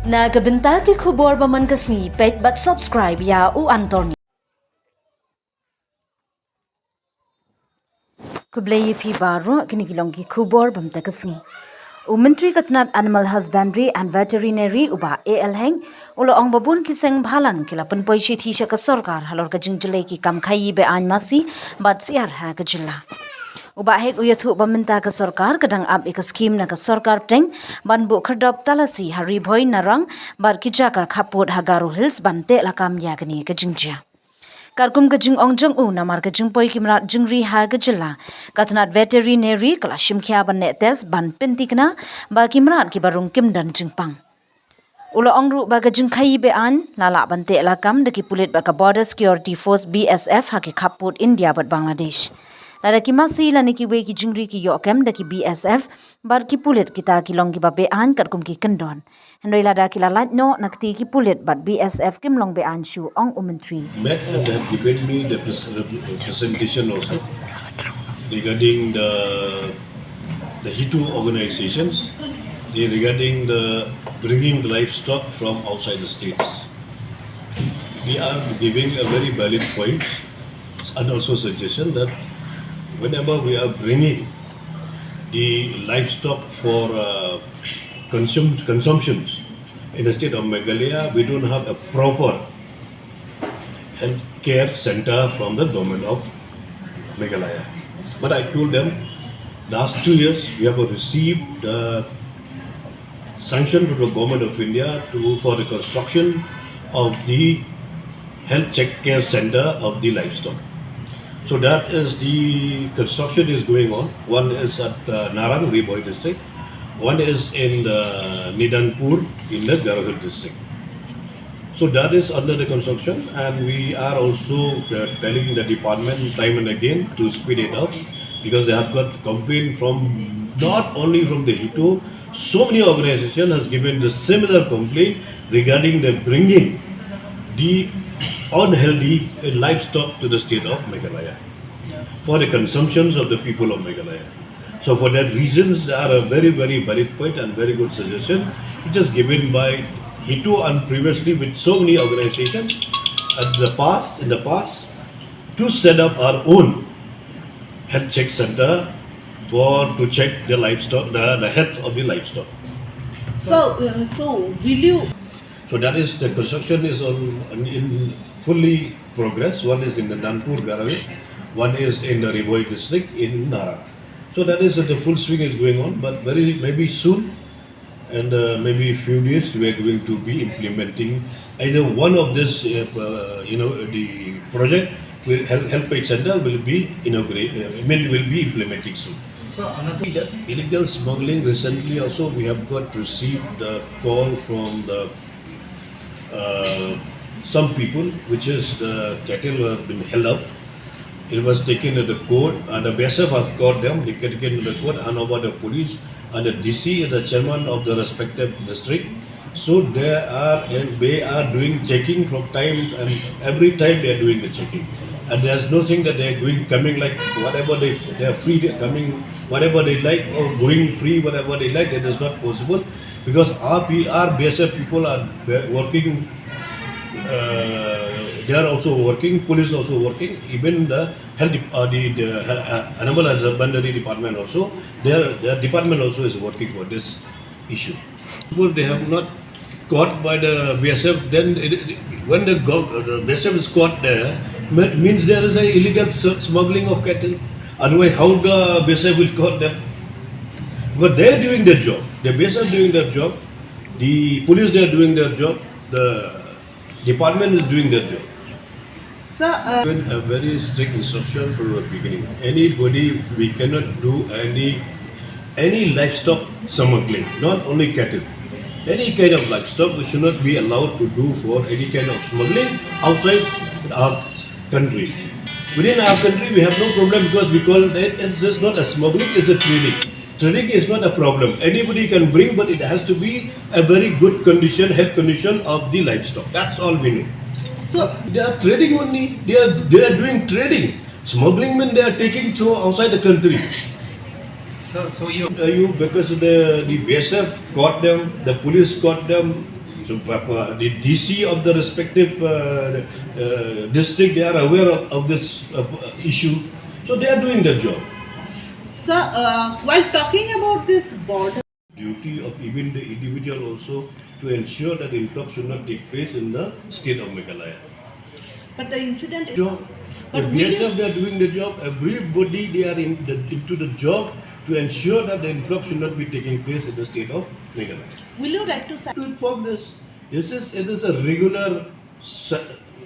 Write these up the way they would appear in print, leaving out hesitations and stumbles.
Nagabenta ki khubor ba man kasni pet but subscribe ya u Anthony. Kublai phi baro kini kilong ki khubor bam ta kasni. U Ministry Katnat Animal Husbandry and Veterinary uba AL heng ulo ong babun kiseng bhalang kila pen poishi thi sha ka sarkar halor ka jingjle ki kam khai be an masi bat siar ha ka jilla. Bah HEK uyathu baminta ka sarkar kadang ab ek scheme na ka sarkar teng ban bu Khyrdop talasi hari bhoi narang bar kija ka khaput hagaru hills bante lakam yagni ka jingjia. Karkum ka jing ongjang u namar ka jing poi kimrat jingri ha ka jilla katnat veterinary kala shimkhya ban netes ban pentikna ba kimrat ki barung kimdan jingpang. Ulo ongru ba ka jing khai be an lala bante lakam deki pulit ba ka border security force BSF ha ki khaput India bat Bangladesh. Lada ki masi lani ki we ki jingri ki yokem da ki BSF bar ki pulit kita ki long ki ba be an kat kum ki kendon. Hendoi lada ki lalat no nakti ki pulit bat BSF kim long be an shu ong Ministry. Met and have given me the presentation also regarding the HITO organizations, regarding the bringing livestock from outside the states. We are giving a very valid point and also suggestion that whenever we are bringing the livestock for consumption in the state of Meghalaya, we don't have a proper health care center from the government of Meghalaya. But I told them, last 2 years we have received sanction from the government of India for the construction of the health check care center of the livestock. So that is the construction is going on. One is at Narang, Riboi district. One is in Nidanpur in the Garhwal district. So that is under the construction, and we are also telling the department time and again to speed it up because they have got complaint from not only from the HITO, so many organizations has given the similar complaint regarding the bringing the unhealthy livestock to the state of Meghalaya for the consumptions of the people of Meghalaya. So for that reasons, there are a very, very valid point and very good suggestion, which is given by HITO and previously with so many organizations in the past, to set up our own health check center to check the livestock, the health of the livestock. So will you? So that is the construction is in fully progress. One is in the Nanpur Garaway, one is in the Riboi district in Nara. So that is the full swing is going on, but maybe soon and maybe a few days we are going to be implementing either one of this, the project will health aid center will be inaugurated. Will be implementing soon. So another Illegal smuggling recently also we have got received a call from the some people, which is the cattle have been held up. It was taken to the court, and the BSF have got them. They taken to the court, and over the police and the DC, the chairman of the respective district. So they are doing checking from time, and every time they are doing the checking. And there's nothing that they are coming like whatever they are free, they are coming whatever they like or going free whatever they like. That is not possible because our BSF people are working. They are also working. Police also working. Even the health, the animal husbandry department also. Their department also is working for this issue. Suppose they have not caught by the BSF, then when the BSF is caught there, means there is a illegal smuggling of cattle. Otherwise, how the BSF will caught them? Because they are doing their job. The BSF doing their job. The police they are doing their job. The department is doing their job. Sir, Given a very strict instruction from the beginning. Anybody, we cannot do any livestock smuggling, not only cattle. Any kind of livestock we should not be allowed to do for any kind of smuggling outside our country. Within our country, we have no problem because it's just not a smuggling, it's a trading. Trading is not a problem. Anybody can bring, but it has to be a very good condition, health condition of the livestock. That's all we know. so They are trading only. They are doing trading. Smuggling means they are taking to outside the country. so you Because the BSF caught them, the police caught them, So the DC of the respective district, they are aware of this issue. So they are doing their job. Sir, while talking about this border, Duty of even the individual also to ensure that influx should not take place in the state of Meghalaya. but the incident is. Job. The But will you- BSF, they are doing the job. Everybody, they are into the job to ensure that the influx should not be taking place in the state of Meghalaya. Will you write to To inform this, it is a regular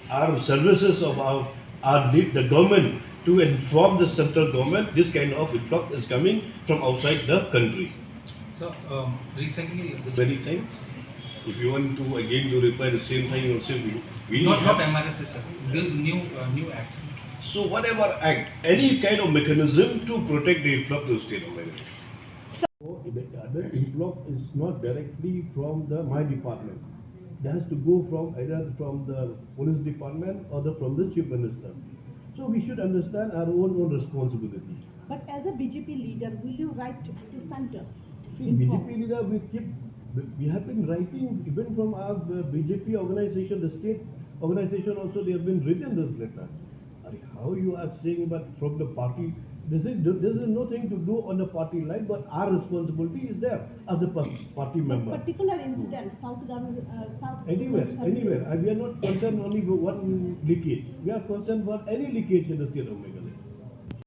our services of the government to inform the central government this kind of influx is coming from outside the country. So recently, Very time. If you want to again to reply the same thing, also we not have. MRSA, sir. New act. So whatever act, any kind of mechanism to protect the influx to the state of Meghalaya. So the other influx is not directly from my department. It has to go from either from the police department or from the chief minister. So we should understand our own responsibility. But as a BJP leader, will you write to center? BJP leader, we have been writing even from our BJP organization, the state organization also, they have been written this letter. How you are saying, but from the party, this is nothing to do on the party line, but our responsibility is there as a party member. Particular incident, South. Anywhere. We are not concerned only for one leakage. We are concerned for any leakage in the state of Meghalaya.